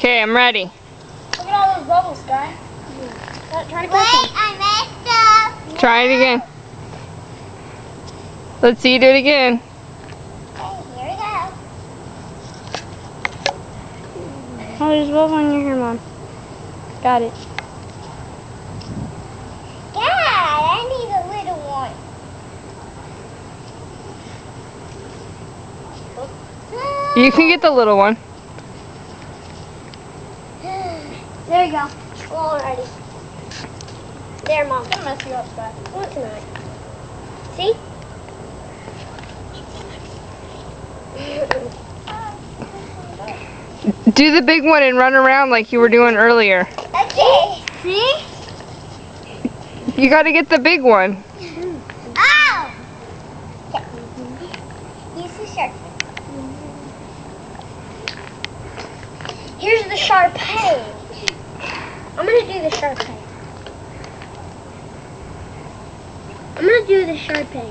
Okay, I'm ready. Look at all those bubbles, Sky. Try to catch them. I messed up. Try it again. Let's see you do it again. Okay, here we go. Oh, there's a bubble on your hair, Mom. Got it. Dad, I need a little one. You can get the little one. There you go. Alrighty. There, Mom. I'm gonna mess you up, Sky. No, it's not. See? Do the big one and run around like you were doing earlier. Okay. See? You got to get the big one. Oh! Use the sharp. Here's the Sharpay. I'm gonna do the Sharpay. I'm gonna do the Sharpay.